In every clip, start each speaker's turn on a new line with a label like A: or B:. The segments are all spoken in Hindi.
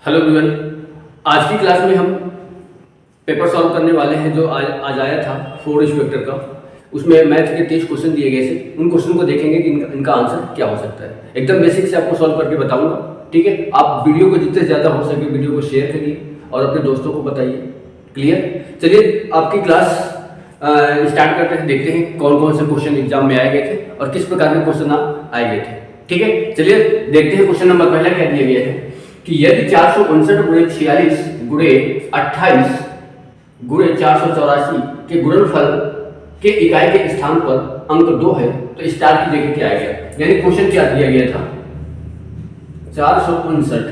A: Hello everyone. आज की क्लास में हम पेपर सॉल्व करने वाले हैं जो आज आया था 4 इंस्पेक्टर का। उसमें मैथ के 30 क्वेश्चन दिए गए थे। उन क्वेश्चन को देखेंगे कि इनका आंसर क्या हो सकता है। एकदम बेसिक से आपको सॉल्व करके बताऊंगा, ठीक है। आप वीडियो को जितने ज़्यादा हो सके वीडियो को शेयर करिए और अपने दोस्तों को बताइए। क्लियर? चलिए आपकी क्लास स्टार्ट करते हैं। देखते हैं कौन कौन से क्वेश्चन एग्जाम में आए गए थे और किस प्रकार के क्वेश्चन आए गए थे, ठीक है। चलिए देखते हैं क्वेश्चन नंबर पहला क्या दिया गया है कि यदि 459 गुणे 46 गुणे 28 गुणे 484 के गुणनफल के इकाई के स्थान पर अंक 2 है तो स्टार की जगह क्या आएगा। यानी क्वेश्चन क्या दिया गया था, 459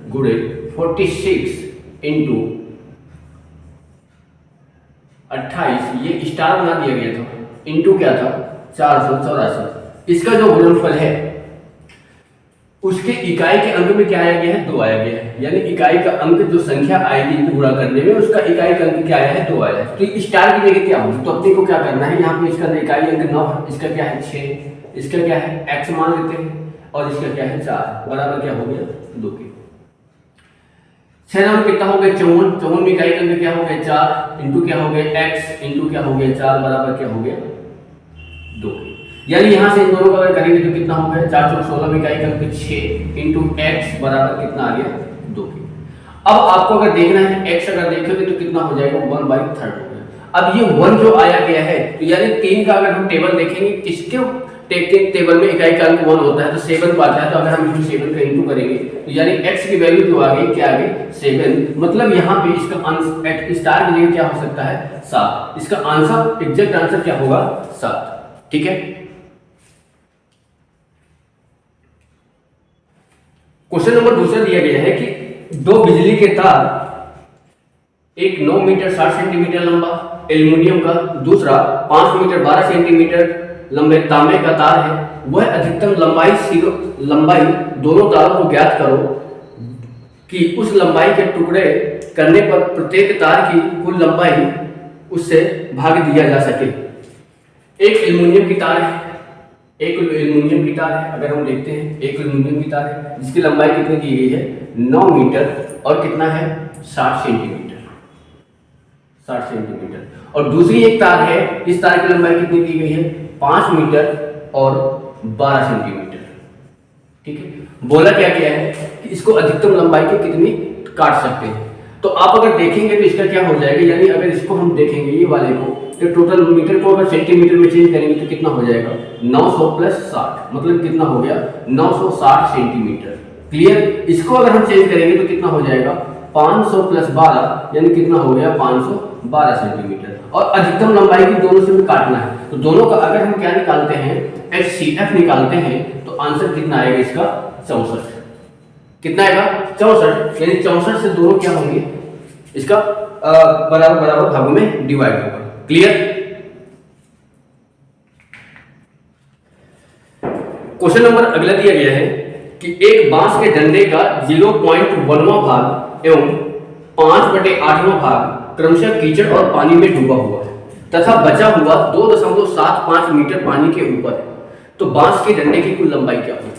A: गुणे 46 इंटू 28, ये स्टार बना दिया गया था, इंटू क्या था 484। इसका जो गुणनफल है उसके इकाई के अंक में क्या आया गया है, 2 आया गया है। यानी इकाई का अंक जो संख्या आएगी गुणा करने में उसका इकाई का अंक क्या आया है, 2 आया है। तो स्टार की जगह क्या होगी, तो अपने को क्या करना है, यहाँ पे इसका इकाई अंक 9 है, इसका क्या है 6, इसका क्या है x मान लेते हैं और इसका क्या है 4 बराबर क्या हो गया 2 के। 6 नंबर कितना हो गया 54 में इकाई का अंक क्या हो गया 4 इंटू क्या हो गया x इंटू क्या हो गया 4 बराबर क्या हो गया 2 के। यानी यहां से इन दोनों का अगर करेंगे तो कितना हो गया 416 में इकाई का अंक 6 इंटू x बराबर कितना आ गया 2 के। अब आपको अगर देखना है x अगर देखोगे तो कितना हो जाएगा 1/3 हो गया। अब ये 1 जो आया गया है तो यानी 3 का अगर हम टेबल देखेंगे किसके टेबल में इकाई का अंक 1 होता है तो 7 आता है। तो अगर हम इसमें 7 का इंटू करेंगे तो यानी x की वैल्यू जो आ गई क्या आ गई 7। मतलब यहाँ पे इसका आंसर स्टार के लिए क्या हो सकता है 7। इसका आंसर एग्जैक्ट आंसर क्या होगा 7, ठीक है। क्वेश्चन नंबर दूसरा दिया गया है कि 2 बिजली के तार, एक 9 मीटर 60 सेंटीमीटर लंबा एल्युमिनियम का, दूसरा 5 मीटर 12 सेंटीमीटर लंबे तांबे का तार है, वह अधिकतम लंबाई दोनों तारों को ज्ञात करो कि उस लंबाई के टुकड़े करने पर प्रत्येक तार की कुल लंबाई उससे भाग दिया जा सके। एक एल्युमिनियम की तार है, अगर हम देखते हैं एक एल्युमिनियम की तार है जिसकी लंबाई कितनी दी गई है 9 मीटर और कितना है 60 सेंटीमीटर। और दूसरी एक तार है, इस तार की लंबाई कितनी दी गई है 5 मीटर और 12 सेंटीमीटर, ठीक है। बोला क्या गया है कि इसको अधिकतम लंबाई की कितनी काट सकते हैं। तो आप अगर देखेंगे तो इसका क्या हो जाएगा, यानी अगर इसको हम देखेंगे ये वाले को तो टोटल मीटर को अगर सेंटीमीटर में चेंज करेंगे तो कितना हो जाएगा 900 प्लस 60, मतलब कितना हो गया 960 सेंटीमीटर। क्लियर? इसको अगर हम चेंज करेंगे तो कितना हो जाएगा 500 प्लस 12 यानी कितना हो गया 512 सेंटीमीटर। और अधिकतम लंबाई की दोनों से भी काटना है तो दोनों का अगर हम क्या निकालते हैं HCF निकालते हैं तो आंसर कितना आएगा इसका 64। कितना आएगा 64, यानी 64 से दोनों क्या होंगे इसका बराबर भागों में डिवाइड होगा। क्लियर? क्वेश्चन नंबर अगला दिया गया है कि एक बांस के डंडे का 0.1वां भाग एवं 5/8वां भाग क्रमशः कीचड़ और पानी में डूबा हुआ है तथा बचा हुआ 2.75 मीटर पानी के ऊपर है, तो बांस के डंडे की कुल लंबाई क्या होगी।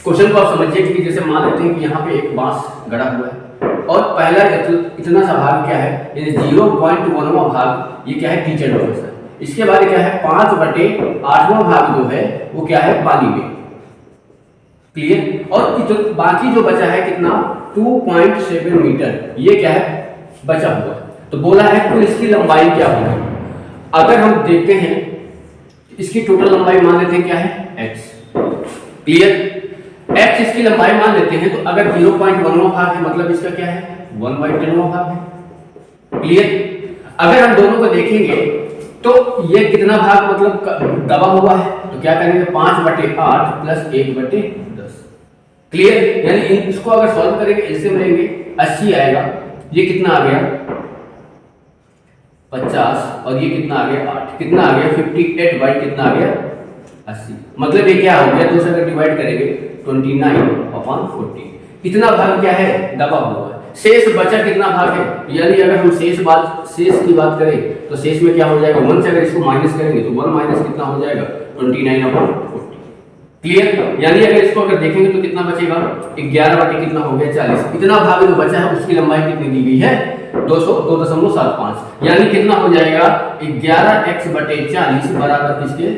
A: क्वेश्चन को आप समझिए कि जैसे मान लेते हैं कि यहाँ पे एक बांस गड़ा हुआ है और पहला इतना सा भाग क्या है, यानी 0.1वां भाग ये क्या है कीचड़ में है। इसके बाद क्या है 5/8वां भाग जो है वो क्या है पानी में। क्लियर? और बाकी जो बचा है कितना 2.7 मीटर ये क्या है बचा हुआ है। तो बोला है कुल इसकी लंबाई क्या होगी। अगर हम देखते हैं इसकी टोटल लंबाई मान लेते हैं क्या है x। क्लियर? x इसकी लंबाई मान लेते हैं तो अगर 0.1वां भाग है मतलब इसका क्या है 1/10वां भाग है। क्लियर? अगर हम दोनों को देखेंगे तो ये कितना भाग मतलब दबा हुआ है तो क्या करेंगे 5/8 प्लस 1/10। क्लियर? यानी इसको अगर सॉल्व करेंगे एलसीएम लेंगे 80 आएगा, ये कितना आ गया 50 और ये कितना आ गया 8, कितना आ गया 58 बाई कितना आ गया 80। मतलब ये क्या हो गया 2 से अगर डिवाइड करेंगे 29/40। इतना भाग क्या है दबा हुआ है। शेष बचा कितना भाग है, यानी अगर हम शेष की बात करें तो शेष में क्या हो जाएगा 1 से अगर इसको माइनस करेंगे तो 1 माइनस कितना हो जाएगा 29/40। क्लियर। यानी अगर इसको अगर देखेंगे तो कितना बचेगा, 11 बटे कितना हो गया 40। इतना भाग जो बचा है उसकी लंबाई कितनी दी गई है 202.75। यानी कितना हो जाएगा 11x बटे 40 बराबर किसके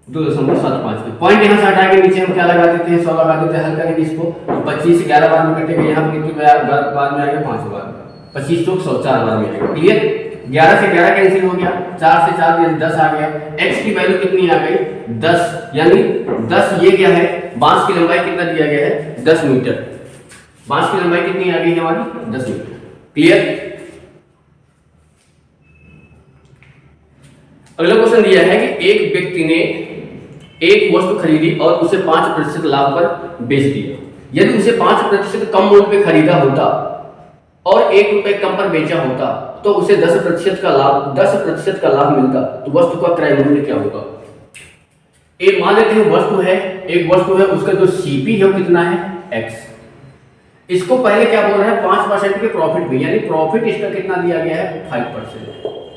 A: 2.75 के। पॉइंट यहाँ से हटा के नीचे हम क्या लगा देते हैं 100 लगा देते हैं, हल करेंगे इसको तो 25 11 बार में कटेगा, यहाँ पर कितनी बार में आएगा 5 बार, 25 चौक 100 4 बार में आएगा। क्लियर। 11 से 11 कैंसिल हो गया, 4 से 4 यानी 10 आ गया। x की वैल्यू कितनी आ गई 10, यानी 10 ये क्या है बांस की लंबाई कितना दिया गया है 10 मीटर। बांस की लंबाई कितनी आ गई है हमारी 10 मीटर। क्लियर। अगला क्वेश्चन दिया है कि एक व्यक्ति ने एक वस्तु खरीदी और उसे 5% लाभ पर बेच दिया। यदि उसे 5% कम मूल्य पे खरीदा होता और 1 रुपए कम पर बेचा होता तो उसे 10% का लाभ मिलता, तो वस्तु का क्रय मूल्य क्या होगा। एक मान लेते हैं वस्तु है, एक वस्तु है, उसका जो सीपी है वो कितना है x। इसको पहले क्या बोल रहा है 5% के प्रॉफिट में, यानी प्रॉफिट इसका कितना दिया गया है 5%।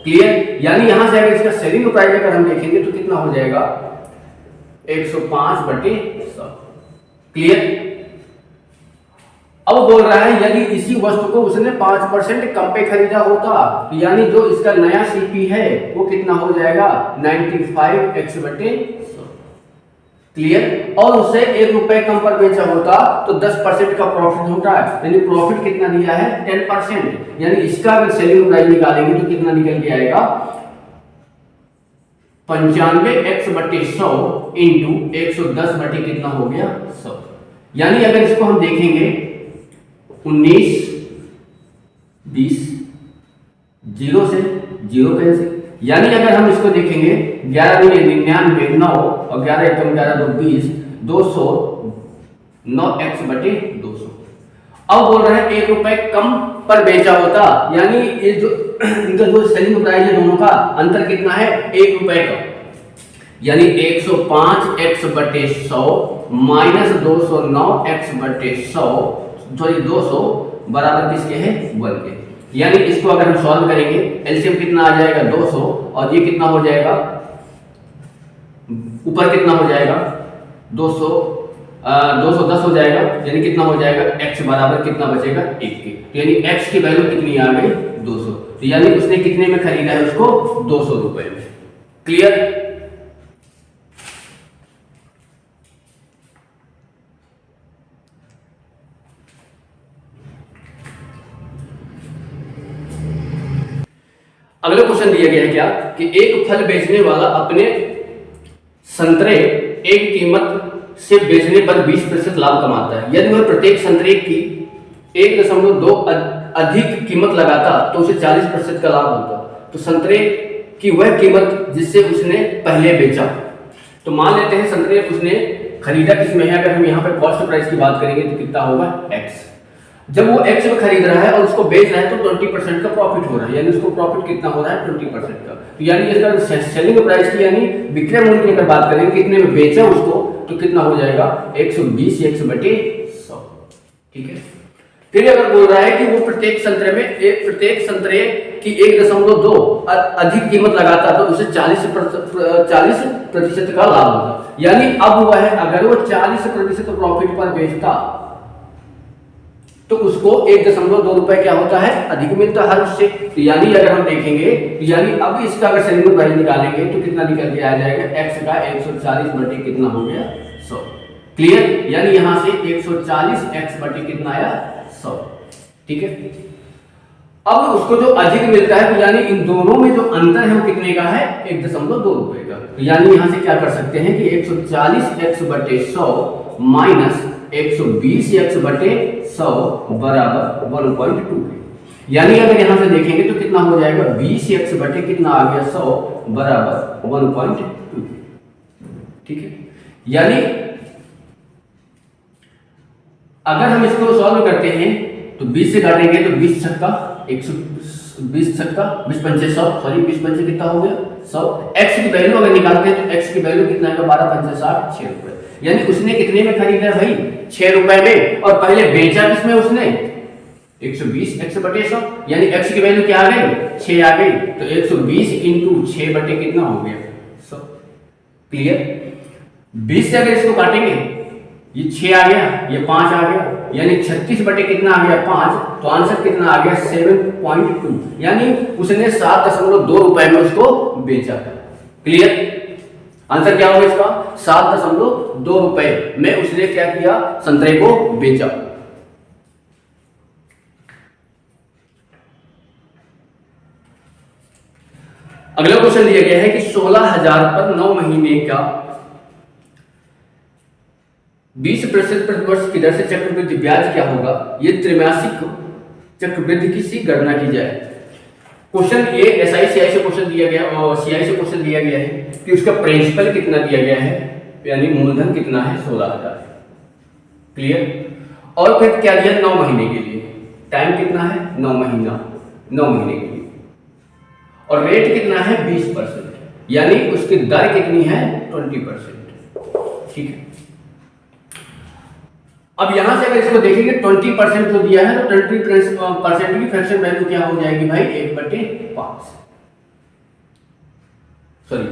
A: क्लियर। यानी यहां से अगर इसका सेलिंग प्राइस अगर हम देखेंगे तो कितना हो जाएगा 105 बटे 100। क्लियर। अब बोल रहा है यदि इसी वस्तु को उसने 5% कम पे खरीदा होता तो यानी जो इसका नया सीपी है वो कितना हो जाएगा 95x बटे 100। क्लियर। और उसे 1 रुपए कम पर बेचा होता तो 10% का प्रॉफिट होता है, यानी प्रॉफिट कितना दिया है 10%। यानी इसका अगर सेलिंग प्राइस निकालेंगे तो कितना निकल के आएगा 95x बटे 100 इंटू 110 बटे कितना हो गया 100। यानी अगर इसको हम देखेंगे 19 20 0 से 0 कैंसिल, यानी अगर हम इसको देखेंगे 11 में 99 9 और 11 एकम 11 2 20 200 9x बटे 200। अब बोल रहे हैं 1 रुपए कम पर बेचा होता, यानी ये जो इनका जो सेलिंग प्राइस है दोनों का अंतर कितना है 1 रुपए का, यानी 105x बटे 100 माइनस 209x बटे 100 200 बराबर किसके है 1 के। यानी इसको अगर हम सॉल्व करेंगे एलसीएम कितना आ जाएगा 200 और ये कितना हो जाएगा ऊपर कितना हो जाएगा 210 हो जाएगा, यानी कितना हो जाएगा x बराबर कितना बचेगा 1 के। तो यानी x की वैल्यू कितनी आ गई 200। तो यानी उसने कितने में खरीदा है उसको 200 रुपए में। क्लियर। अगला क्वेश्चन दिया गया है क्या कि एक फल बेचने वाला अपने संतरे एक कीमत से बेचने पर 20% लाभ कमाता है। यदि वह प्रत्येक संतरे की 1.2 अधिक कीमत लगाता तो उसे 40% का लाभ होता। तो संतरे की वह कीमत जिससे उसने पहले बेचा, तो मान लेते हैं संतरे उसने खरीदा किसमें है, अगर हम यहाँ पे कॉस्ट प्राइस की बात करेंगे तो कितना होगा x। जब वो x में खरीद रहा है और उसको बेच रहा है तो 20% का प्रॉफिट हो रहा है, यानी उसको प्रॉफिट कितना हो रहा है 20% का। तो यानी इसका सेलिंग प्राइस की यानी विक्रय मूल्य की अगर बात करेंगे कितने में बेचा उसको तो कितना हो जाएगा 120x बटे 100। ठीक है। फिर अगर बोल रहा है कि वो प्रत्येक संतरे की 1.2 अधिक कीमत लगाता तो उसे 40% का लाभ होता। यानी अब वह है अगर वो 40% प्रॉफिट पर बेचता तो उसको 1.2 रुपए क्या होता है अधिक मिलता हर उससे। तो यानी अगर हम देखेंगे तो यानी अब इसका अगर सेलिंग प्राइस निकालेंगे तो कितना निकल के आ जाएगा x का 140 बटे कितना हो गया 100। क्लियर। यानी यहां से 140x बटे कितना आया 100। ठीक है। अब उसको जो अधिक मिलता है तो यानी इन दोनों में जो अंतर है वो कितने का है 1.2 रुपए का। तो यानी यहां से क्या कर सकते हैं कि 140x बटे 100 माइनस 120x बटे 100 बराबर 1.2। यानी अगर यहां से देखेंगे तो कितना हो जाएगा 20x बटे कितना आ गया 100 बराबर 1.2। ठीक है। यानी अगर हम इसको सॉल्व करते हैं तो 20 से काटेंगे तो 20 छक्का 120 छक्का 20 पंचे 100 सॉरी 20 पंचे कितना हो गया 100। x की वैल्यू अगर निकालते हैं तो x की वैल्यू कितना है 12 पंचे 60 6 रुपए। यानी उसने कितने में खरीदा भाई 6 रुपए में और पहले बेचा किसमें उसने 120x बटे 100, यानी x की वैल्यू क्या आ गई 6 आ गई। तो 120 इंटू 6 बटे कितना हो गया 100। क्लियर। 20 से अगर इसको काटेंगे, ये 6 आ गया, ये 5 आ गया, यानी 36 बटे कितना आ गया 5, तो आंसर कितना आ गया 7.2, यानी उसने 7.2 रुपए में उसको बेचा। क्लियर? आंसर क्या होगा इसका? 7.2 रुपए में उसने क्या किया? संतरे को बेचा। अगला क्वेश्चन दिया गया है कि 16,000 पर 9 महीने का 20% प्रतिवर्ष की दर से चक्रवृद्धि ब्याज क्या होगा? ये त्रैमासिक चक्रवृद्धि की सी गणना की जाए। क्वेश्चन ए एसआई सीआई से क्वेश्चन दिया गया और सीआई से क्वेश्चन दिया गया है कि उसका प्रिंसिपल कितना दिया गया है, यानी मूलधन कितना है 16,000। क्लियर? और फिर क्या दिया 9 महीने के लिए, टाइम कितना है 9 महीना, 9 महीने के लिए, और रेट कितना है 20%, यानी उसकी दर कितनी है 20%। ठीक है, अब यहां से अगर इसको देखेंगे 20% जो दिया है तो 20% की फ्रैक्शन वैल्यू क्या हो जाएगी भाई 1/5। सॉरी,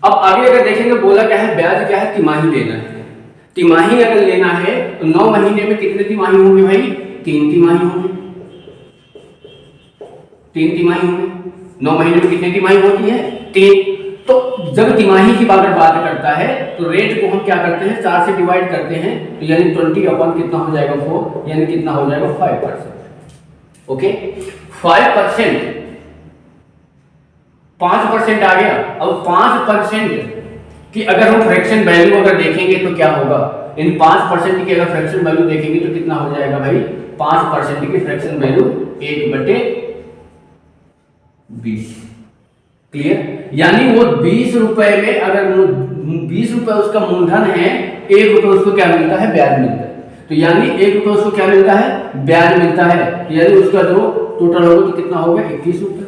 A: अब आगे अगर देखेंगे बोला क्या है, ब्याज क्या है, तिमाही लेना है। तिमाही अगर लेना है तो 9 महीने में कितने तिमाही होंगे भाई? 3 तिमाही होंगे, 3 तिमाही होंगे। 9 महीने में कितनी तिमाही होती है? 3। तो जब तिमाही की बात करता है तो रेट को हम क्या करते हैं 4 से डिवाइड करते हैं, तो यानी 20 अपन कितना हो जाएगा 4, यानी कितना हो जाएगा 5%। ओके, 5%, 5% आ गया। अब 5% की अगर हम फ्रैक्शन वैल्यू अगर देखेंगे तो क्या होगा? इन 5% की अगर फ्रैक्शन वैल्यू देखेंगे तो कितना हो जाएगा भाई? 5% की फ्रैक्शन वैल्यू 1/20। क्लियर? यानी वो 20 रुपए में अगर 20 रुपए उसका मूलधन है, 1 रुपए उसको क्या मिलता है? ब्याज मिलता है। तो यानी 1 रुपए उसको क्या मिलता है? ब्याज मिलता है। यानी उसका जो टोटल होगा तो कितना होगा? 21 रुपए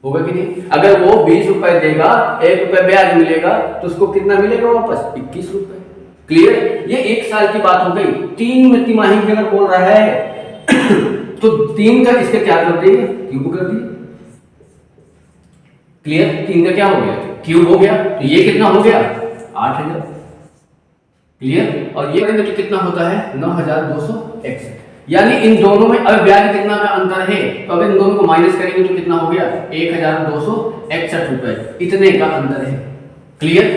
A: होगा कि नहीं? अगर वो 20 रुपए देगा, 1 रुपए ब्याज मिलेगा, तो उसको कितना मिलेगा वापस? 21 रुपए। क्लियर? ये 1 साल की बात हो गई। 3 तिमाही की अगर बोल रहा है तो 3 का इसका क्या कर देंगे? क्यूब कर दिए। क्लियर? 3 का क्या हो गया? क्यूब हो गया। तो ये कितना हो गया? 8,000। क्लियर? और ये करेंगे तो कितना होता है? 9,261। यानी इन दोनों में अगर ब्याज कितना का अंतर है, तो अगर इन दोनों को माइनस करेंगे तो कितना हो गया? 1,261 रुपए, इतने का अंतर है। क्लियर?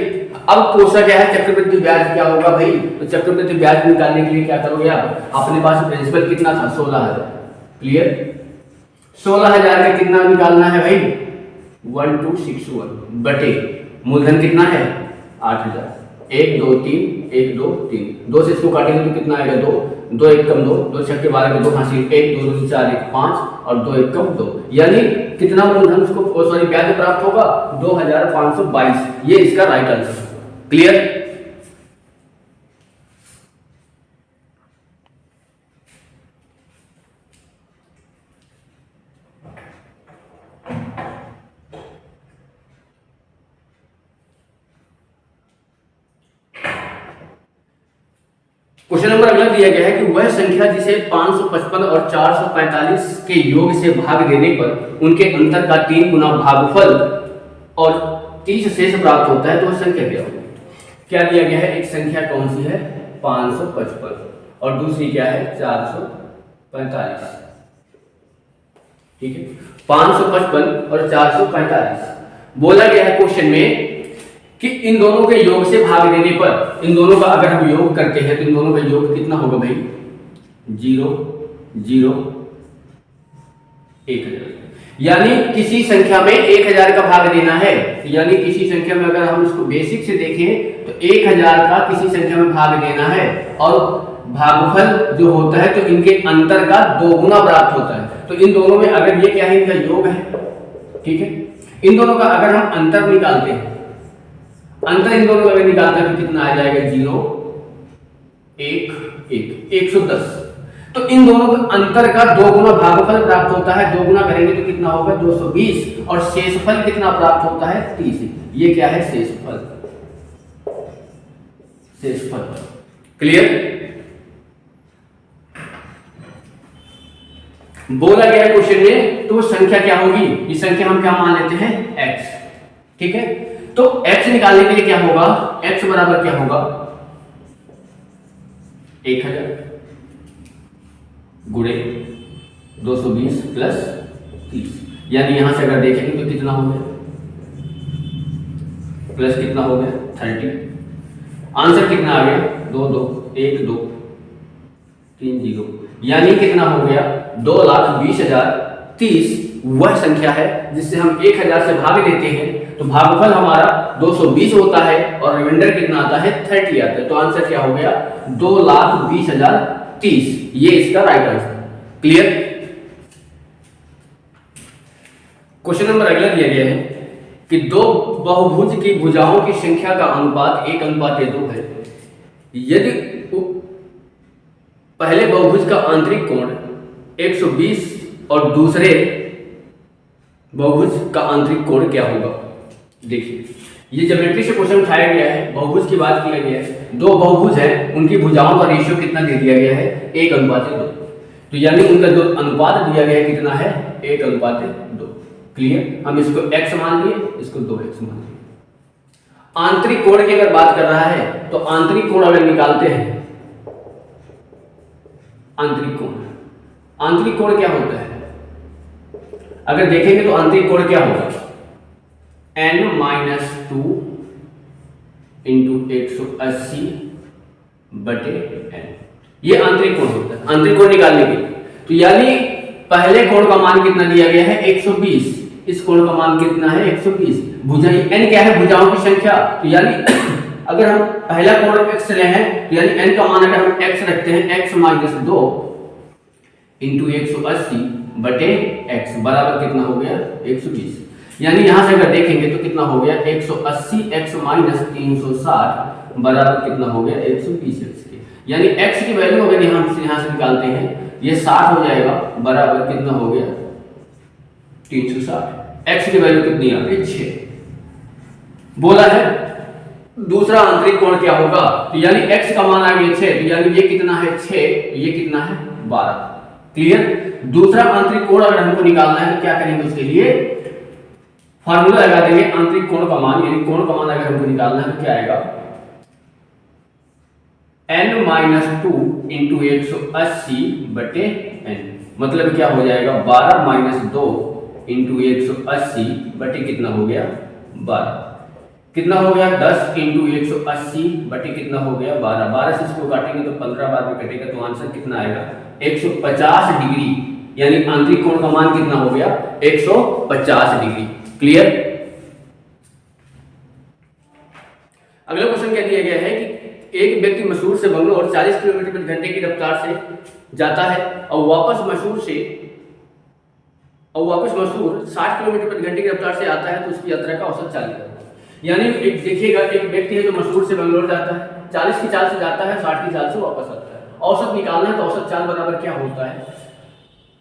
A: अब पूछा गया है चक्रवृद्धि ब्याज क्या होगा भाई? तो चक्रवृद्धि ब्याज निकालने के लिए क्या करोगे आप? अपने पास प्रिंसिपल कितना था? 16,000। क्लियर? 16,000 का कितना निकालना है भाई? 1261 बटे मूलधन कितना है? 8,000। 1 2 3 1 2 3, 2 से इसको काटेंगे तो कितना आएगा? 2 2 1 कम 2, 2 6 के 12 के 2 हासिल 1 2 2 4 1 5 और 2 1 कम 2, यानी कितना मूलधन उसको सॉरी ब्याज प्राप्त होगा? 2,522। ये इसका right answer. Clear? Question number अगला दिया गया है कि वह संख्या जिसे 555 और 445 के योग से भाग देने पर उनके अंतर का 3 गुना भागफल और 30 शेष प्राप्त होता है, तो वह संख्या क्या होगी? क्या दिया गया है? एक संख्या कौन सी है? 555 और दूसरी क्या है? 445। ठीक है, 555 और 445 बोला गया है क्वेश्चन में कि इन दोनों के योग से भाग देने पर, इन दोनों का अगर हम योग करते हैं तो इन दोनों का योग कितना होगा भाई? 0 0 1000। यानी किसी संख्या में 1000 का भाग देना है, यानी किसी संख्या में अगर हम इसको बेसिक से देखें तो 1000 का किसी संख्या में भाग देना है और भागफल जो होता है तो इनके अंतर का 2 गुना प्राप्त होता है। तो इन दोनों में अगर ये क्या है? इनका योग है। ठीक है, इन दोनों का अगर हम अंतर निकालते हैं, अंतर इन दोनों का निकालते हैं तो कितना आ जाएगा? 0 1 1 110। तो इन दोनों के अंतर का 2 गुना भागफल प्राप्त होता है। 2 गुना करेंगे तो कितना होगा? 220 और शेषफल कितना प्राप्त होता है? 30। ये क्या है? शेषफल। शेषफल। क्लियर? बोला गया है क्वेश्चन में, तो संख्या क्या होगी, ये संख्या हम क्या मान लेते हैं, x। ठीक है, तो x निकालने के लिए क्या होगा, x बराबर क्या होगा, 1000 गुणे 220 प्लस 30, यानी यहां से अगर देखेंगे तो कितना हो गया, प्लस कितना हो गया 30। आंसर कितना आ गया, 2 2 1 2 3 0, यानी कितना हो गया 2,20,030 वह संख्या है जिससे हम 1000 से भाग देते हैं तो भागफल हमारा 220 होता है और रिमाइंडर कितना आता है 30 आता है। तो आंसर क्या हो गया 2,20,030, ये इसका right answer. Clear. Question number अगला दिया गया है कि दो बहुभुज की भुजाओं की संख्या का अनुपात 1:2 है। यदि पहले बहुभुज का आंतरिक कोण 120 और दूसरे बहुभुज का आंतरिक कोण क्या होगा। देखिए, ये ज्योमेट्री से क्वेश्चन उठाया गया है, बहुभुज की बात किया गया है, दो बहुभुज है, उनकी भुजाओं का रेशियो कितना दे दिया गया है 1:2, तो यानी उनका जो अनुपात दिया गया है कितना है 1:2। क्लियर। हम इसको x मान लिए, इसको 2x मान लिए। आंतरिक कोण की अगर बात कर रहा है तो आंतरिक कोण अगर निकालते हैं, आंतरिक कोण क्या होता है, अगर देखेंगे तो आंतरिक कोण क्या होगा n-2 इंटू 180 बटे n, ये आंतरिक कोण होता है। आंतरिक कोण निकालने के लिए तो यानी पहले कोण का मान कितना दिया गया है 120, इस कोण का मान कितना है 120, भुजा n क्या है भुजाओं की संख्या, तो यानी अगर हम पहला कोण x ले हैं तो यानी n का मान अगर हम x रखते हैं x - 2 इंटू 180 बटे x बराबर कितना हो गया 120, यानी यहां से अगर देखेंगे तो कितना हो गया 180 x - 360 बराबर कितना हो गया 120 x के, यानी x की वैल्यू अगर यहां से निकालते हैं ये 60 हो जाएगा बराबर कितना हो गया 360। x की वैल्यू कितनी आ गई 6। बोला है दूसरा आंतरिक कोण क्या होगा, तो यानी x का मान आ गया 6, तो यानी ये कितना है 6, तो ये कितना है 12। क्लियर। दूसरा आंतरिक कोण अगर हमको निकालना है तो क्या करेंगे, उसके लिए फार्मूला लगा देंगे आंतरिक कोण का मान, यानी कोण का मान अगर हमको निकालना है तो क्या आएगा n-2 इंटू 180 बटे n, मतलब क्या हो जाएगा 12 - 2 इंटू 180 बटे कितना हो गया 12, कितना हो गया 10 इंटू 180 बटे कितना हो गया 12, 12 से इसको काटेंगे तो 15 बार में कटेगा, तो आंसर कितना आएगा 150 डिग्री, यानी आंतरिक कोण का मान कितना हो गया 150 डिग्री। क्लियर। अगला क्वेश्चन क्या दिया गया है कि एक व्यक्ति मसूर से बंगलोर 40 किलोमीटर प्रति घंटे की रफ्तार से जाता है और वापस मसूर 60 किलोमीटर प्रति घंटे की रफ्तार से आता है, तो उसकी यात्रा का औसत चाल करना। यानी एक देखिएगा, एक व्यक्ति है जो मसूर से बंगलोर जाता है, 40 की चाल से जाता है, 60 की चाल से वापस आता है, औसत निकालना है तो औसत चाल बराबर क्या होता है,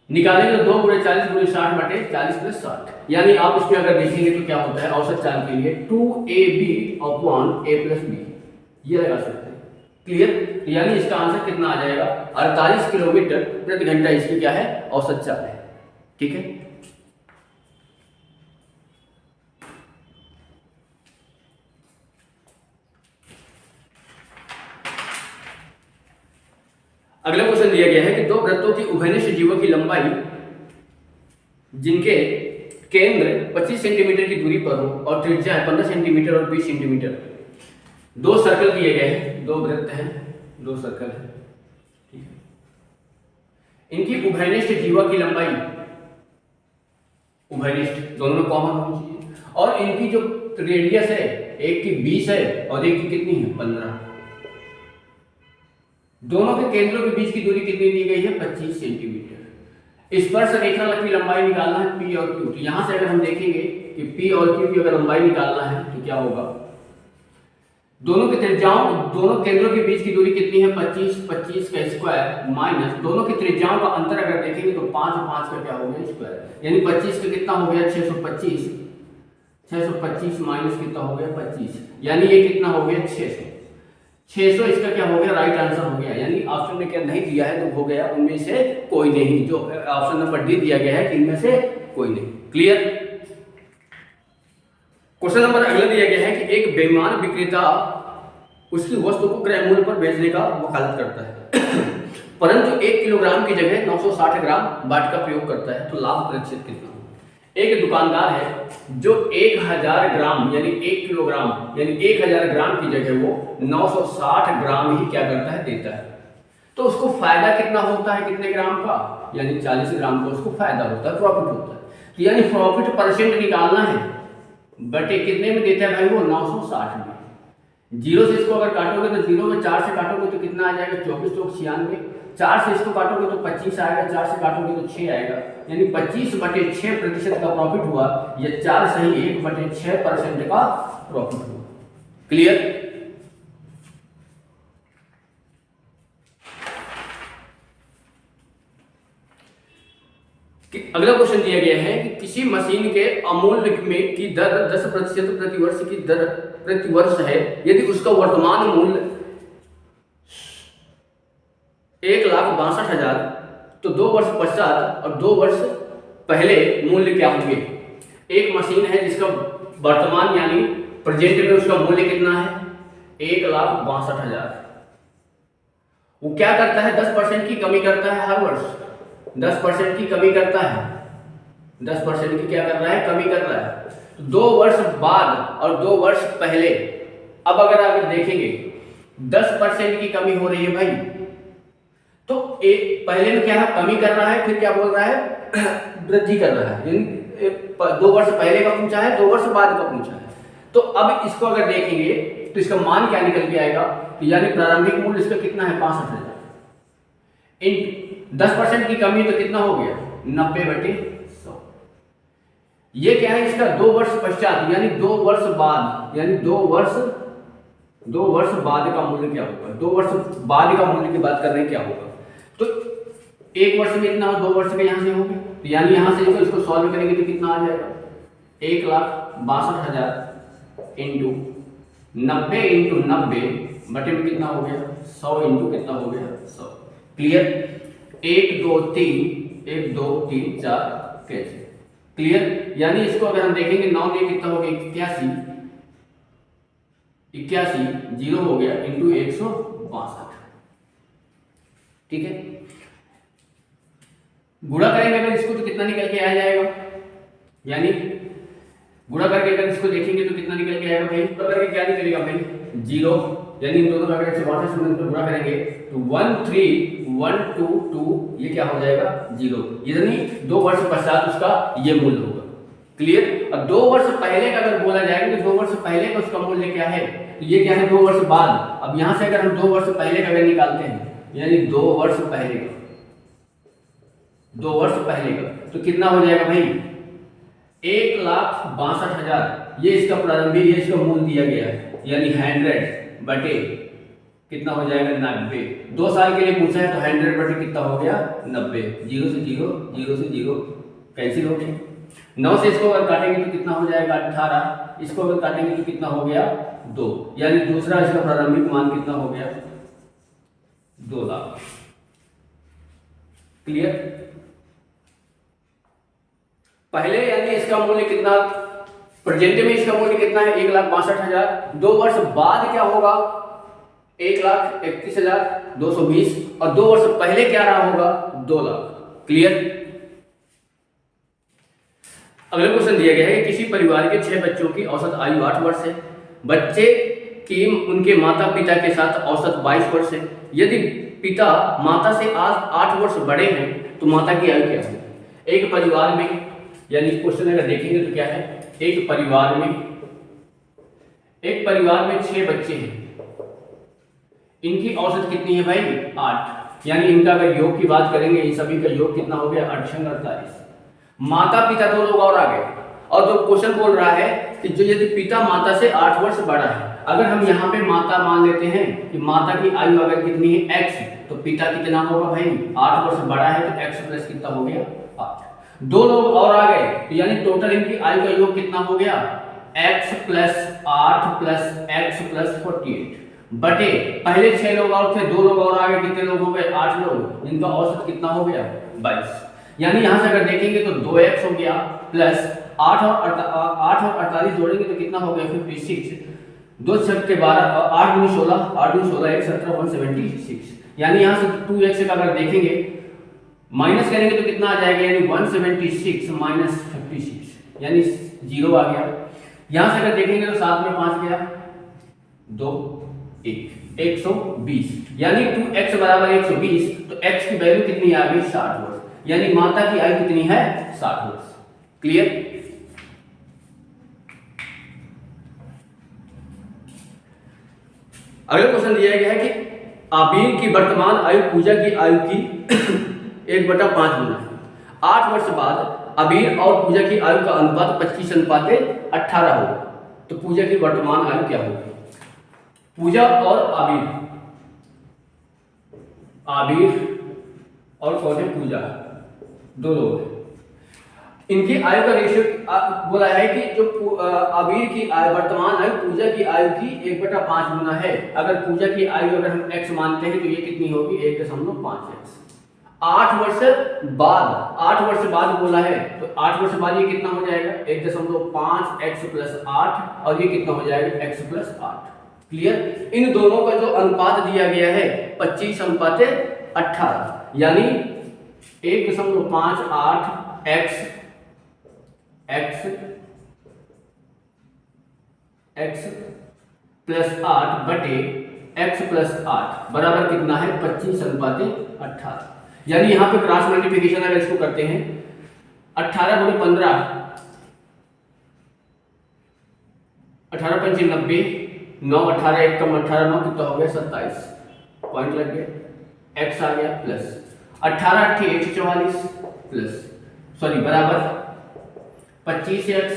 A: निकालेंगे तो 2 × 40 × 60 बटे 40 + 60, यानी आप इसमें अगर देखेंगे तो क्या होता है औसत चाल के लिए 2ab/a+b, ये लगा सकते हैं। क्लियर। तो यानी इसका आंसर कितना आ जाएगा 48 किलोमीटर प्रति घंटा इसकी क्या है औसत चाल है। ठीक है। अगला क्वेश्चन दिया गया है कि दो वृत्तों की उभयनिष्ठ जीवों की लंबाई जिनके केंद्र 25 सेंटीमीटर की दूरी पर हो और त्रिज्या 15 सेंटीमीटर और 20 सेंटीमीटर, दो सर्कल दिए गए हैं, दो वृत्त हैं, दो सर्कल हैं, ठीक है। इनकी उभयनिष्ठ जीवा की लंबाई, उभयनिष्ठ दोनों में कॉमन होनी चाहिए, और इनकी जो रेडियस है एक की 20 है और एक की कितनी है 15। दोनों के केंद्रों के बीच की दूरी कितनी दी गई है 25 सेंटीमीटर। स्पर्श रेखा की लंबाई निकालना है P और Q, तो यहां से अगर हम देखेंगे कि P और Q की अगर लंबाई निकालना है तो क्या होगा, दोनों के त्रिज्याओं, दोनों केंद्रों के बीच की दूरी कितनी है 25, 25 का स्क्वायर माइनस दोनों की त्रिज्याओं का अंतर अगर देखेंगे तो 5 और 5 का क्या हो गया स्क्वायर, यानी 25 का कितना हो गया 625, 625 माइनस कितना हो गया 25, यानी ये कितना हो गया 600। 600 इसका क्या हो गया, राइट आंसर हो गया। यानी ऑप्शन में क्या नहीं दिया है तो हो गया उनमें से कोई नहीं, जो ऑप्शन नंबर डी दिया गया है कि इनमें से कोई नहीं। क्लियर। क्वेश्चन नंबर अगला दिया गया है कि एक बेईमान विक्रेता उसकी वस्तु को क्रय मूल्य पर बेचने का वकालत करता है परंतु 1 किलोग्राम की जगह 960 ग्राम बाट का प्रयोग करता है, तो लाभ प्रतिशत कितना होगा। एक दुकानदार है जो 1000 ग्राम यानी 1 किलोग्राम यानी 1000 ग्राम की जगह वो 960 ग्राम ही क्या करता है, देता है, तो उसको फायदा कितना होता है, कितने ग्राम का, यानी 40 ग्राम का उसको फायदा होता है, प्रॉफिट होता है। तो यानी प्रॉफिट परसेंट निकालना है, बटे कितने में देता है भाई वो, 960 में। जीरो से इसको अगर काटोगे तो जीरो में 4 से काटोगे तो कितना आ जाएगा, 24 चौक 96। 4 से इसको काटोगे तो 25 आएगा, 4 से काटोगे तो 6 आएगा, यानी 25/6% का प्रॉफिट हुआ, या 4 सही 1/6% का प्रॉफिट हुआ। क्लियर। अगला क्वेश्चन दिया गया है कि किसी मशीन के अमूल्य में की दर 10% प्रतिवर्ष की दर प्रतिवर्ष है, यदि उसका वर्तमान मूल्य 1,62,000 तो 2 वर्ष पश्चात और 2 वर्ष पहले मूल्य क्या होंगे। एक मशीन है जिसका वर्तमान यानी प्रेजेंट में उसका मूल्य कितना है, 1,62,000। वो क्या करता है, 10% की कमी करता है हर वर्ष, 10% की कमी करता है, 10% की क्या कर रहा है, कमी कर रहा है। 2 वर्ष बाद और 2 वर्ष पहले, अब अगर आप देखेंगे 10% की कमी हो रही है भाई, तो एक पहले में क्या है, कमी कर रहा है, फिर क्या बोल रहा है, वृद्धि कर रहा है, यानी 2 वर्ष पहले का पूछा है, 2 वर्ष बाद का पूछा है। तो अब इसको अगर देखेंगे तो इसका मान क्या निकल के आएगा, यानी प्रारंभिक मूल्य इसका कितना है, 65,000 इन 10% की कमी तो कितना हो गया, 90/100। ये क्या है, इसका 2 वर्ष पश्चात यानी 2 वर्ष बाद, यानी 2 वर्ष बाद का मूल्य क्या होगा, 2 वर्ष बाद का मूल्य की बात कर रहे हैं क्या होगा। तो 1 वर्ष में इतना, 2 वर्ष के यहाँ से हो गया, तो यानी यहाँ से इसको सॉल्व करेंगे तो कितना आ जाएगा, 1,62,000 इंटू 90 इंटू 90 बटे में कितना हो गया, 100 इंटू कितना हो गया, 100। क्लियर। 1 2 3 1 2 3 4 कैसे। क्लियर। यानी इसको अगर हम देखेंगे 9 में कितना हो गया, 81 जीरो हो गया इंटू 162। ठीक है। गुणा करेंगे अगर इसको तो कितना निकल के आ जाएगा, यानी गुणा करके अगर इसको देखेंगे तो कितना निकल के आएगा भाई, गुणा करके क्या निकलेगा भाई, 0, यानी इन दोनों का अगर 162 से गुणा करेंगे तो 13,122 ये क्या हो जाएगा, 0, यानी 2 वर्ष पश्चात उसका ये मूल्य होगा। क्लियर। अब 2 वर्ष पहले का अगर बोला जाएगा तो 2 वर्ष पहले का उसका मूल्य क्या है, तो ये क्या है, 2 वर्ष बाद। अब यहां से अगर हम 2 वर्ष पहले का अगर निकालते हैं, यानी 2 वर्ष पहले का, 2 वर्ष पहले का, तो कितना हो जाएगा भाई, 1,62,000 ये इसका प्रारंभिक, ये इसका मूल्य दिया गया है, यानी 100 बटे कितना हो जाएगा, 90। 2 साल के लिए पूछा है तो 100 बटे कितना हो गया, 90। 0 से 0 0 से 0 कैंसिल हो गया। 9 से इसको अगर काटेंगे तो कितना हो जाएगा, 18। इसको अगर काटेंगे तो कितना हो गया, 2, यानी दूसरा इसका प्रारंभिक मान कितना हो गया, 2 लाख। क्लियर। पहले यानी इसका मूल्य कितना, प्रेजेंट में इसका मूल्य कितना है, 1,62,000। 2 वर्ष बाद क्या होगा, 1,31,220, और 2 वर्ष पहले क्या रहा होगा, 2 लाख। क्लियर। अगला क्वेश्चन दिया गया है कि किसी परिवार के 6 बच्चों की औसत आयु 8 वर्ष है, बच्चे की उनके माता पिता के साथ औसत 22 वर्ष है। यदि पिता माता से आज 8 वर्ष बड़े हैं तो माता की आयु क्या है। एक परिवार में, यानी क्वेश्चन अगर देखेंगे तो क्या है, एक परिवार में 6 बच्चे हैं, इनकी औसत कितनी है भाई, 8, यानी इनका अगर योग की बात करेंगे, इन सभी का योग कितना हो गया, 48। माता पिता 2 लोग और आ गए, और जो क्वेश्चन बोल रहा है कि जो यदि पिता माता से 8 वर्ष बड़ा है, अगर हम यहाँ पे माता मान लेते हैं कि माता की आयु अगर कितनी है, x, तो पिता कितना होगा भाई, 8 वर्ष बड़ा है, तो x प्लस कितना हो गया, 8। 2 लोग और आ गए, तो यानी टोटल इनकी आयु का योग कितना हो गया, x plus 8 plus x plus 48। बटे पहले 6 लोग और थे, 2 लोग और आ गए, कितने लोग हो गए? 8 लोग, जिनका औसत कितना हो गया? 22। यानी यहां से अगर देखेंगे तो 2x हो गया प्लस 8 और 48 जोड़ेंगे तो कितना हो गया? 56। 2 छक के 12, 8 दूनी 16, 8 दूनी 16, 1 17, 176। यानी यहां से 2x का अगर देखेंगे माइनस करेंगे तो कितना आ जाएगा? यानी 176 माइनस 56, यानी 0 आ गया। यहां से अगर देखेंगे तो 7 में 5 गया, 2 1 120, यानी 2x बराबर 120, तो x की वैल्यू कितनी आ गई? 60 वर्ष। यानी माता की आयु कितनी है? 60 वर्ष। क्लियर? अगला क्वेश्चन दिया गया है कि आबिर की वर्तमान आयु पूजा की आयु की 1/5 गुना है। 8 वर्ष बाद आबिर और पूजा की आयु का अनुपात 25:18 होगा। तो पूजा की वर्तमान आयु क्या होगी? पूजा और आबिर और कौन है? पूजा, दो लोग हैं। इनकी आयु का रेशियो बोला है कि जो आबिर की आयु वर्तमान आयु पूजा की आयु की 1/5 गुना है। अगर पूजा की आयु अगर हम x मानते हैं तो ये कितनी होगी? 1.5x। 8 वर्ष बाद बोला है, तो 8 वर्ष बाद ये कितना हो जाएगा? 1.5x + 8, और ये कितना हो जाएगा? x + 8। क्लियर? इन दोनों का जो अनुपात दिया गया है 25:18, यानी 1.58x + 8 बटे x + 8 बराबर कितना है? 25:18। यानी यहां पे क्रॉस मल्टीप्लिकेशन अगर इसको करते हैं, 18 × 15, 18 × 5 = 90, 9 18 1 कम 18 9 कितना हो गया? 27 पॉइंट लग गया। x आ गया प्लस 18 8 144 प्लस बराबर 25x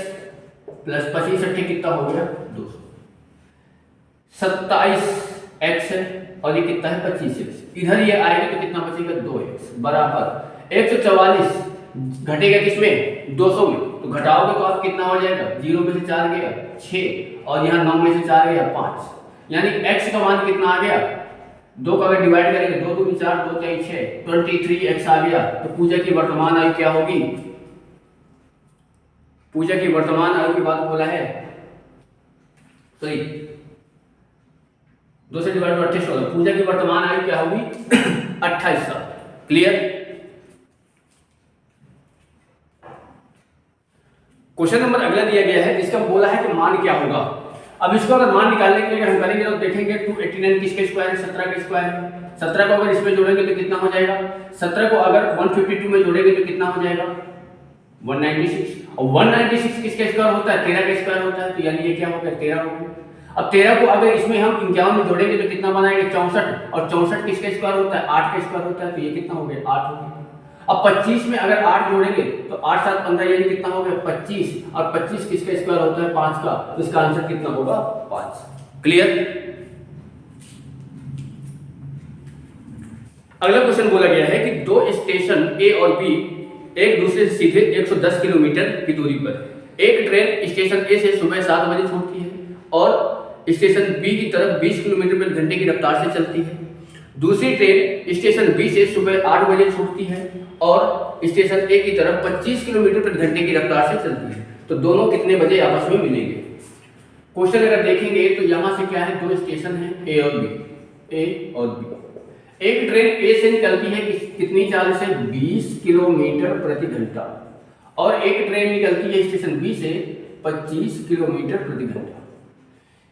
A: प्लस 25 8 कितना हो गया? 200। 27x है और ये कितना है? 25x। इधर ये आएगा तो कितना बचेगा? 2x बराबर 144 घटेगा किसमें? 200 में। तो घटाओगे तो आप कितना हो जाएगा? 0 में से 4 गया 6, और यहाँ 9 में से 4 गया 5, यानी x का मान कितना आ गया? 2 का अगर डिवाइड करेंगे 2 दूनी 4, 2 3 6, 23x आ गया। तो पूजा की वर्तमान आयु क्या होगी? पूजा की वर्तमान आयु की बात बोला है, सही, 2 से डिवाइड 28 होगा। पूजा की वर्तमान आयु क्या होगी? 28 साल। क्लियर? क्वेश्चन नंबर अगला दिया गया है जिसका बोला है कि मान क्या होगा। अब इसको अगर मान निकालने के लिए हम करेंगे तो देखेंगे 289 किसके स्क्वायर है? 17 के स्क्वायर है। 17 को अगर इसमें जोड़ेंगे तो कितना हो जाएगा? 17 को अगर 152 में जोड़ेंगे तो कितना हो जाएगा? 196। और 196 किसके स्क्वायर होता है? 13 के स्क्वायर होता है। तो यानी ये क्या हो गया? 13 हो गया। अब 13 को अगर इसमें हम 51 में जोड़ेंगे तो कितना बनाएंगे? 64, और 64 किसके स्क्वायर होता है? 8 के स्क्वायर होता है। तो ये कितना हो गया? 8 हो गया। अब 25 में अगर 8 जोड़ेंगे तो 8 7 15, यानी कितना हो गया? 25, और 25 किसका स्क्वायर होता है? 5 का। तो इसका आंसर कितना होगा? 5। क्लियर? अगला क्वेश्चन बोला गया है कि दो स्टेशन ए और बी एक दूसरे से सीधे 110 किलोमीटर की दूरी पर एक ट्रेन स्टेशन ए से सुबह 7 बजे छूटती है और स्टेशन बी की तरफ 20 किलोमीटर प्रति घंटे की रफ्तार से चलती है। दूसरी ट्रेन स्टेशन बी से सुबह 8 बजे छूटती है और स्टेशन ए की तरफ 25 किलोमीटर प्रति घंटे की रफ्तार से चलती है। तो दोनों कितने बजे आपस में मिलेंगे? क्वेश्चन अगर देखेंगे तो यहां से क्या है? दो स्टेशन है ए और बी। एक ट्रेन ए से निकलती है कितनी चाल से? 20 किलोमीटर प्रति घंटा, और एक ट्रेन निकलती है स्टेशन बी से 25 किलोमीटर प्रति घंटा।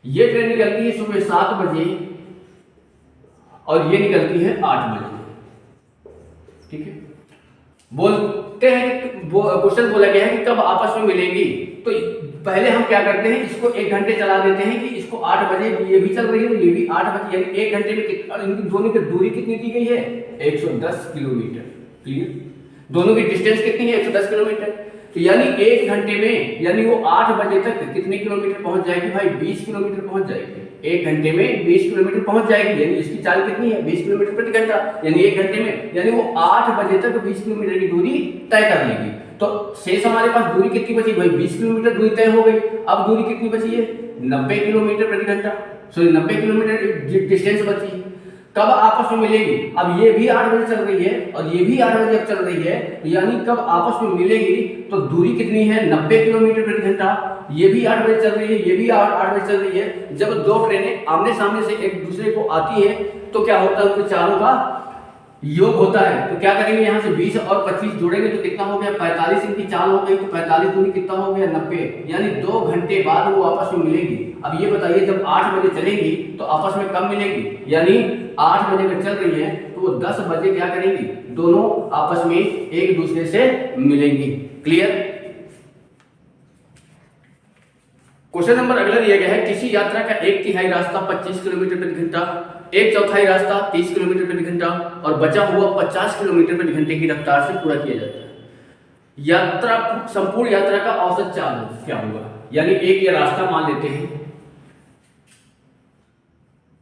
A: ये ट्रेन निकलती है सुबह 7 बजे और ये निकलती है 8 बजे। ठीक है, बोलते हैं क्वेश्चन बोला गया है कि कब आपस में मिलेंगी। तो पहले हम क्या करते हैं, इसको 1 घंटे चला देते हैं कि इसको 8 बजे ये भी चल रही है तो ये भी 8 बजे, यानी 1 घंटे में इनकी दोनों की दूरी कितनी दी गई है? 110 किलोमीटर। क्लियर? दोनों की डिस्टेंस कितनी है? 110 किलोमीटर। तो यानी 1 घंटे में यानी वो 8 बजे तक कितने किलोमीटर पहुंच जाएगी भाई? 20 किलोमीटर पहुंच जाएगी। 1 घंटे में 20 किलोमीटर पहुंच जाएगी, यानी इसकी चाल कितनी है? 20 किलोमीटर प्रति घंटा, यानी 1 घंटे में, यानी वो 8 बजे तक 20 किलोमीटर की दूरी तय कर लेगी। तो शेष हमारे पास दूरी कितनी बची भाई? 20 किलोमीटर दूरी तय हो गई। अब दूरी कितनी बची है? 90 किलोमीटर प्रति घंटा। सॉरी 90 किलोमीटर डिस्टेंस बची। कब आपस में मिलेगी? अब ये भी 8 बजे चल रही है और ये भी 8 बजे अब चल रही है, यानी कब आपस में मिलेगी तो दूरी कितनी है? 90 किलोमीटर प्रति घंटा। ये भी 8 बजे चल रही है, ये भी 8 बजे चल रही है। जब दो ट्रेनें आमने सामने से एक दूसरे को आती है तो क्या होता है? उनके चारों का योग होता है। तो क्या करेंगे? यहाँ से 20 और 25 जोड़ेंगे तो कितना हो गया? 45 इनकी चाल हो गई, तो 45 दूनी कितना हो गया? 90, यानी 2 घंटे बाद वो आपस में मिलेगी। अब ये बताइए जब 8 बजे चलेंगी तो आपस में कब मिलेंगी? यानी 8 बजे में चल रही है तो वो 10 बजे क्या करेंगी? दोनों आपस में एक दूसरे से मिलेंगी। क्लियर? क्वेश्चन नंबर अगला दिया गया है, किसी यात्रा का 1/3 रास्ता 25 किलोमीटर प्रति घंटा, 1/4 रास्ता 30 किलोमीटर प्रति घंटा और बचा हुआ 50 किलोमीटर प्रति घंटे की रफ्तार से पूरा किया जाता है। यात्रा संपूर्ण यात्रा का औसत चाल क्या होगा? यानी एक ये रास्ता मान लेते हैं,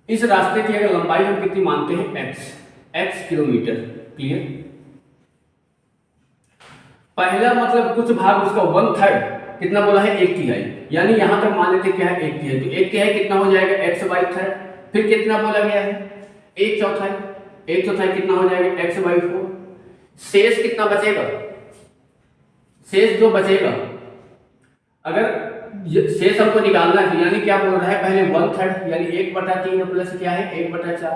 A: इस रास्ते की अगर लंबाई हम कितनी मानते हैं? x kilometre. क्लियर? पहला मतलब कुछ भाग उसका 1/3 कितना बोला है? 1/3, यानी यहां तक मान लेते क्या है? 1/3, तो 1/3 कितना हो जाएगा? x/3। फिर कितना बोला गया है? 1/4, 1/4 कितना हो जाएगा? x/4। शेष कितना बचेगा? शेष जो बचेगा, अगर शेष हमको निकालना है, यानी क्या बोल रहा है? पहले 1/3 यानी 1/3 प्लस क्या है? 1/4।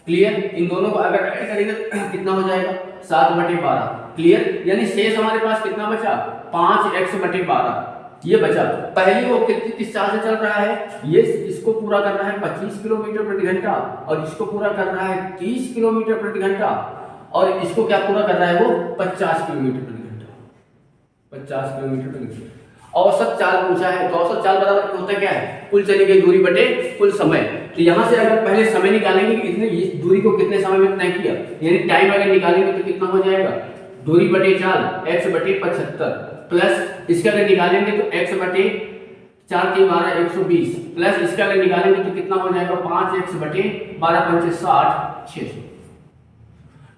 A: क्लियर? इन दोनों को अगर ऐड करेंगे कितना हो जाएगा? 7/12। क्लियर? यानी शेष हमारे पास कितना बचा? 5x/12 ये बचा। पहली वो किस चाल से चल रहा है? ये इसको पूरा कर रहा है 25 किलोमीटर प्रति घंटा और इसको पूरा कर रहा है 30 किलोमीटर प्रति घंटा और इसको क्या पूरा कर रहा है? वो 50 किलोमीटर प्रति घंटा, 50 किलोमीटर प्रति घंटा। औसत चाल पूछा है तो औसत चाल बराबर होता क्या है? कुल चली गई दूरी बटे कुल समय। तो यहां से अगर पहले समय निकालेंगे कि इतने इस दूरी को कितने समय में तय किया, यानी टाइम अगर निकालेंगे तो कितना हो जाएगा? दूरी बटे चाल x/75 प्लस इसका अगर निकालेंगे तो x/4 3 12 120 प्लस इसका अगर निकालेंगे तो कितना हो जाएगा? 5x/12 5 60 600।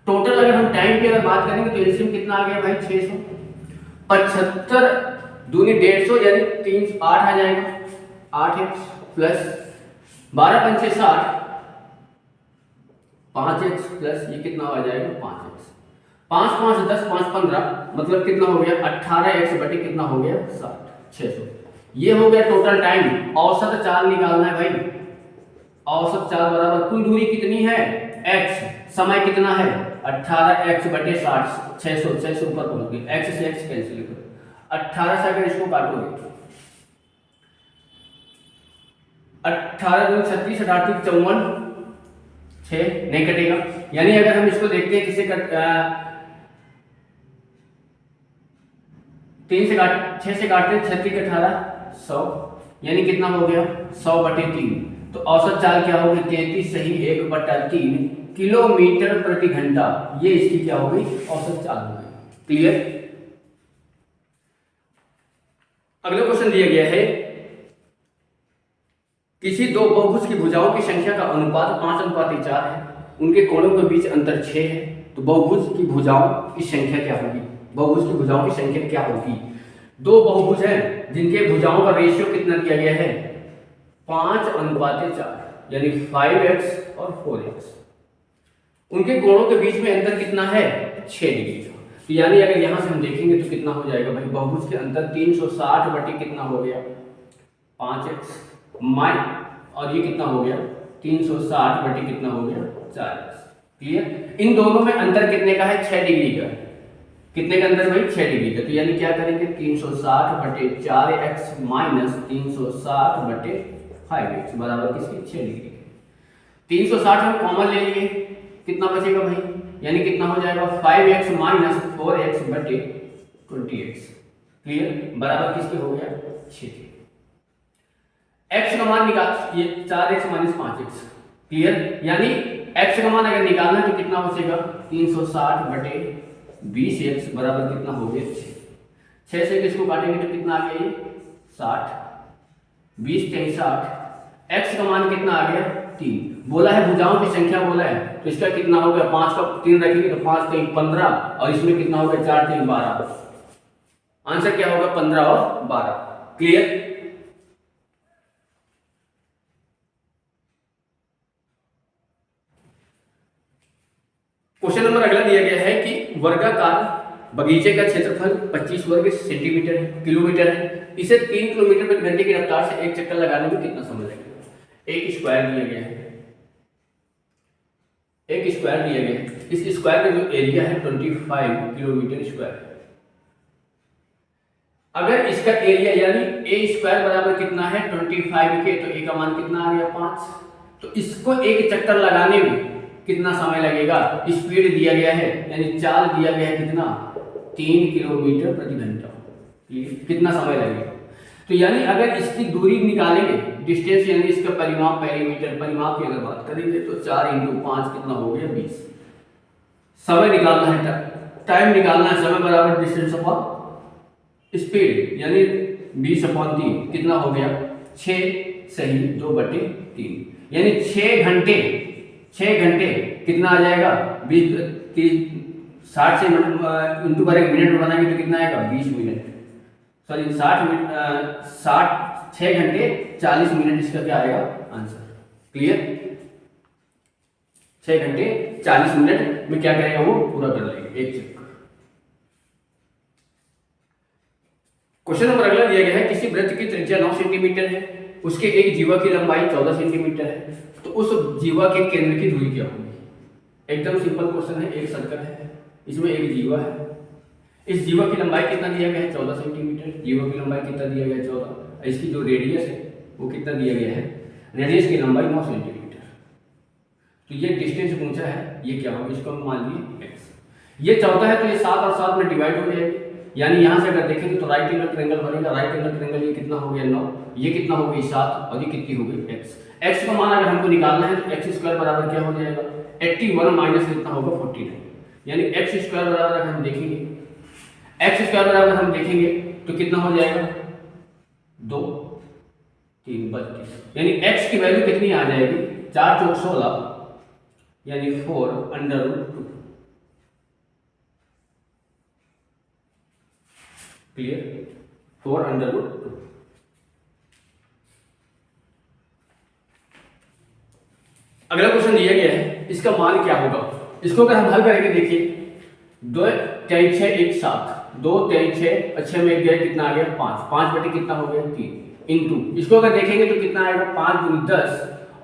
A: टोटल अगर हम टाइम की अगर बात करेंगे तो एलसीएम कितना आ गया भाई? 600। 75 दूनी 150 यानी 3 8 आ जाएगा, 8x प्लस 12 5 60 5x प्लस ये कितना आ जाएगा? 5x। 5 5 10 5 15 मतलब कितना हो गया? 18x बटे कितना हो गया? 60 600। ये हो गया टोटल टाइम। औसत चाल निकालना है भाई। औसत चाल बराबर कुल दूरी कितनी है? x, समय कितना है? 18x बटे 60 600 600 ऊपर पहुंच गए, x से x कैंसिल करो। 18 से अगर इसको काटोगे 18 दूनी 36 18 54 6 नहीं कटेगा। यानी अगर हम इसको देखते हैं किसे 3 से काट 6 से काटते हैं 36 18 100 यानी कितना हो गया? 100/3। तो औसत चाल क्या होगी? 33 सही 1/3 किलोमीटर प्रति घंटा। ये इसकी क्या हो गई? औसत चाल हो गई। क्लियर? अगला क्वेश्चन दिया गया है, किसी दो बहुभुज की भुजाओं की संख्या का अनुपात 5:4 है, उनके कोणों के बीच अंतर 6 है, तो बहुभुज की भुजाओं की संख्या क्या होगी? बहुभुज की भुजाओं की संख्या क्या होगी? दो बहुभुज हैं जिनके भुजाओं का रेशियो कितना दिया गया है? 5:4 यानी 5x और 4x। उनके कोणों के बीच में अंतर कितना है? 6 डिग्री का। तो यानी अगर यहां से हम देखेंगे तो कितना हो जाएगा भाई? बहुभुज के अंतर 360 बटे कितना हो गया? 5x माइ और ये कितना हो गया? 360 बटे कितना हो गया? 4x। क्लियर? इन दोनों में अंतर कितने का है? 6 डिग्री का। कितने का अंतर भाई? 6 डिग्री का। तो यानी क्या करेंगे? 360 बटे 4x माइनस 360 बटे 5x बराबर किसके? 6 डिग्री के। 360 हम कॉमन ले लिए, कितना बचेगा भाई? यानी कितना हो जाएगा? 5x माइनस 4x बटे 20x। क्लियर? बराबर किसके हो गया? 6 के। x का मान निकाल, ये 4x माइनस 5x। क्लियर? यानी x का मान अगर निकालना है तो कितना बचेगा? 360 बटे 20x बराबर कितना हो गया? 6। 6 से किसको काटेंगे तो कितना आ गया? ये 60 20 3 60। x का मान कितना आ गया? 3। बोला है भुजाओं की संख्या बोला है तो इसका कितना हो गया? 5 का 3 रखेंगे तो 5 3 15 और इसमें कितना हो गया? 4 3 12। आंसर क्या होगा? 15 और 12। क्लियर? वर्गाकार बगीचे का क्षेत्रफल 25 वर्ग सेंटीमीटर है, किलोमीटर है। इसे 3 किलोमीटर प्रति घंटे की रफ्तार से एक चक्कर लगाने में कितना समय लगेगा? एक स्क्वायर दिया गया है, एक स्क्वायर दिया गया है। इस स्क्वायर का जो एरिया है 25 किलोमीटर स्क्वायर। अगर इसका एरिया यानी ए स्क्वायर बराबर कितना है 25 के, तो ए का मान कितना आ गया 5। तो इसको एक चक्कर लगाने में कितना समय लगेगा? स्पीड दिया गया है यानी चाल दिया गया है कितना 3 किलोमीटर प्रति घंटा। कितना समय लगेगा? तो यानी अगर इसकी दूरी निकालेंगे, डिस्टेंस यानी इसका परिमाप, पेरीमीटर परिमाप की अगर बात करेंगे तो 4 × 5 कितना हो गया 20। समय निकालना है, टाइम निकालना है, समय बराबर डिस्टेंस अपॉन स्पीड यानी 20/3 कितना हो गया 6 सही 2/3 यानी 6 घंटे कितना आ जाएगा 20 30 60 से इंटू करेंगे मिनट में बनाएंगे तो कितना आएगा 20 मिनट, सॉरी 60 मिनट 6 घंटे 40 मिनट इसका क्या आएगा आंसर। क्लियर? 6 घंटे 40 मिनट में क्या करेगा वो पूरा कर लेंगे एक चक्कर। क्वेश्चन नंबर अगला दिया गया है किसी वृत्त की त्रिज्या 9 सेंटीमीटर है, उसके एक जीवा की लंबाई 14 सेंटीमीटर है, तो उस जीवा के केंद्र की दूरी क्या होगी? एकदम सिंपल क्वेश्चन है। एक सर्कल है, इसमें एक जीवा है, इस जीवा की लंबाई कितना दिया गया है 14 सेंटीमीटर। जीवा की लंबाई कितना दिया गया है 14। इसकी जो रेडियस है वो कितना दिया गया है, रेडियस की लंबाई 9 सेंटीमीटर। तो ये डिस्टेंस पूछा है, ये क्या होगा, इसको हम मान लिए x। ये 14 है तो ये 7 और 7 में डिवाइड हो जाएगी, यानी यहां से अगर देखेंगे तो राइट एंगल ट्रायंगल बनेगा। राइट एंगल ट्रायंगल ये कितना हो गया 9, ये कितना हो गई 7 और ये कितनी हो गई x। x का मान अगर हमको निकालना है तो x² बराबर क्या हो जाएगा 81 माइनस कितना होगा 49, यानी x² बराबर अगर हम देखेंगे x² बराबर हम देखेंगे तो कितना हो जाएगा 2 3 32, यानी x की वैल्यू कितनी आ जाएगी 4 × 16 यानी 4√2। क्लियर? 4√2। अगला क्वेश्चन दिया गया है, इसका मान क्या होगा? इसको अगर हम हल करेंगे देखिए 2 3 6 1 7, 2 3 6 6 में गया कितना आ गया 5, 5 बटे कितना हो गया 3 इंटू, इसको अगर देखेंगे तो कितना आएगा 5 × 10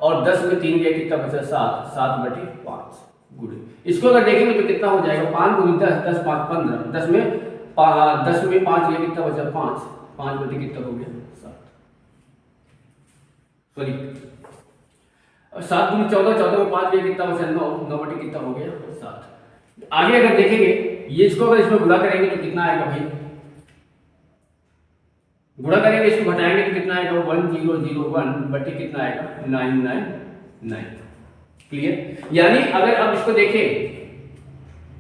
A: और 10 में 3 गया कितना बचा 7, 7/5 गुणे। इसको अगर देखेंगे तो कितना हो जाएगा 5 × 10 10 5 15, 10 में 5 गया कितना बचा 5, 5 बटे कितना हो गया 7, सॉरी 7 × 14, 14 में 5 गया कितना बचा 9, 9 बटे कितना हो गया 7। आगे अगर देखेंगे ये इसको अगर इसमें गुणा करेंगे तो कितना आएगा भाई, गुणा करेंगे इसको घटाएंगे तो कितना आएगा 1001 बटे कितना आएगा 999। क्लियर? यानी अगर अब इसको देखें,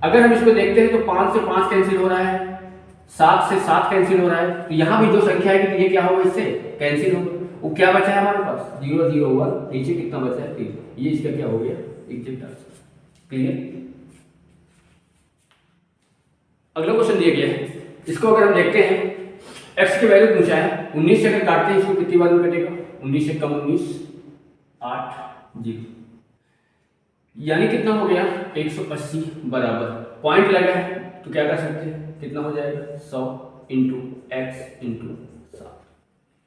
A: अगर हम इसको देखते हैं तो 5 से 5 कैंसिल हो रहा है, 7 से 7 कैंसिल हो रहा है, तो यहां भी जो संख्या है ये क्या होगा इससे कैंसिल होगा। वो क्या बचा है हमारे पास 0 0 1, नीचे कितना बचा है 3, ये इसका क्या हो गया एग्जैक्ट आंसर। क्लियर? अगला क्वेश्चन दिया गया है, इसको अगर हम देखते हैं x की वैल्यू पूछा है 19 से अगर काटते हैं इसको कितनी बार में कटेगा 19 से कम 19 8 0, यानी कितना हो गया 180 बराबर पॉइंट लगा है तो क्या कर सकते हैं कितना हो जाएगा 100 × x × 7।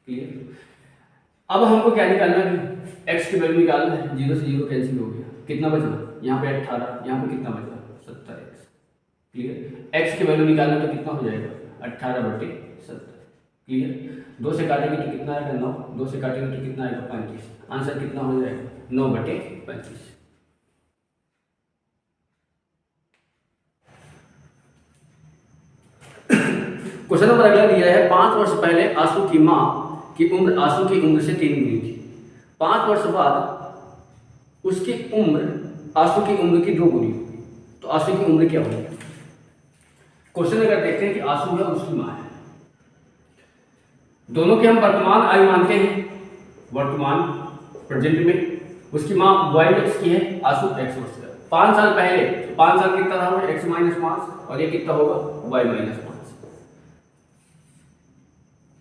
A: क्लियर? अब हमको क्या निकालना है x की वैल्यू निकालना है, 0 से 0 कैंसिल हो गया, कितना बचा यहाँ पे 18, यहाँ पे कितना बचा 70x। क्लियर? x की वैल्यू निकालना तो कितना हो जाएगा 18/70। क्लियर? 2 से काटेंगे तो कितना आएगा 9, 2 से काटेंगे तो कितना आएगा 35, आंसर कितना हो जाएगा 9/35। क्वेश्चन नंबर अगला दिया है 5 वर्ष पहले आशु की मां की उम्र आशु की उम्र से 3 गुनी थी, 5 वर्ष बाद उसकी उम्र आशु की उम्र की 2 गुनी होगी, तो आशु की उम्र क्या होगी? क्वेश्चन अगर देखते हैं कि आशु है उसकी मां है, दोनों के हम वर्तमान आयु मानते हैं, वर्तमान प्रेजेंट में उसकी मां y वर्ष की है, आशु x वर्ष का। 5 साल पहले 5 साल कितना रहा होगा x - 5 और ये कितना होगा y - 5।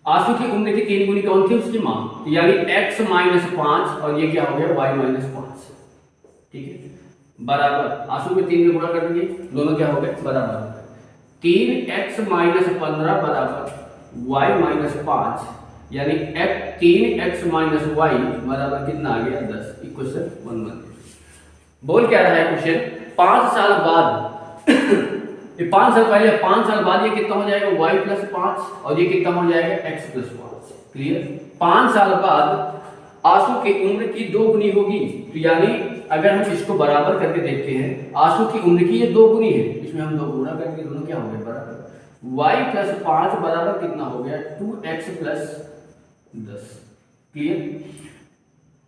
A: आशु की उम्र की 3 गुनी कौन थी उसकी मां, यानी x - 5 और ये क्या हो गया y - 5। ठीक है? बराबर आंसू में 3 में गुणा कर दिए, दोनों क्या हो गए बराबर। 3x माइनस 15 बराबर y माइनस 5, यानी 3x माइनस वाई बराबर कितना आ गया 10। इक्वेशन 1 बोल क्या रहा है क्वेश्चन, 5 साल बाद ये 5 साल पहले 5 साल बाद ये कितना हो जाएगा y प्लस 5 और ये कितना हो जाएगा x प्लस 5। क्लियर। 5 साल बाद आंसू की उम्र की 2 गुनी होगी, तो यानी अगर हम इसको बराबर करके देखते हैं आंसू की उम्र की ये 2 गुनी है, इसमें हम 2 गुणा करके दोनों क्या हो गए बराबर। y प्लस 5 बराबर कितना हो गया 2x प्लस 10। क्लियर।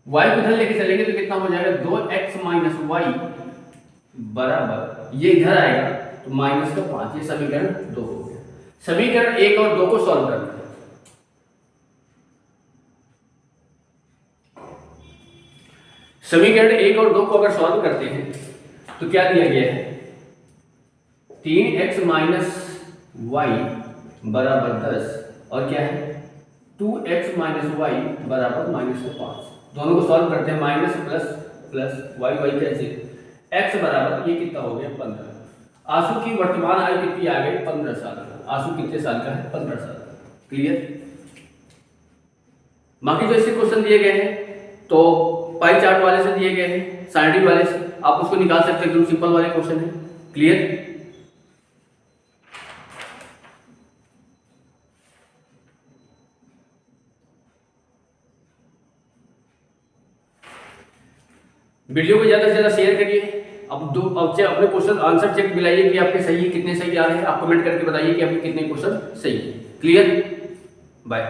A: y को इधर लेके चलेंगे तो कितना हो जाएगा 2x माइनस वाई बराबर ये इधर आएगा तो माइनस का 5। ये समीकरण 2 हो गया। समीकरण 1 और 2 को सॉल्व करना है। समीकरण 1 और 2 को अगर सॉल्व करते हैं तो क्या दिया गया है 3x माइनस वाई बराबर 10 और क्या है 2x माइनस वाई बराबर माइनस 5। दोनों को सॉल्व करते हैं, minus plus plus Y Y कैसे, x बराबर ये कितना हो गया 15। आंसू की वर्तमान आयु कितनी आ गई 15 साल। आंसू कितने साल का है 15 साल। क्लियर। बाकी जो ऐसे क्वेश्चन दिए गए हैं तो पाई चार्ट वाले से दिए गए हैं, साइंटिफिक वाले से आप उसको निकाल सकते हैं, एकदम सिंपल वाले क्वेश्चन है। क्लियर। वीडियो को ज्यादा से ज्यादा शेयर करिए। अब अपने क्वेश्चन आंसर चेक मिलाइए कि आपके सही कितने सही आ रहे हैं। आप कमेंट करके बताइए कि आपके कितने क्वेश्चन सही है। क्लियर। बाय।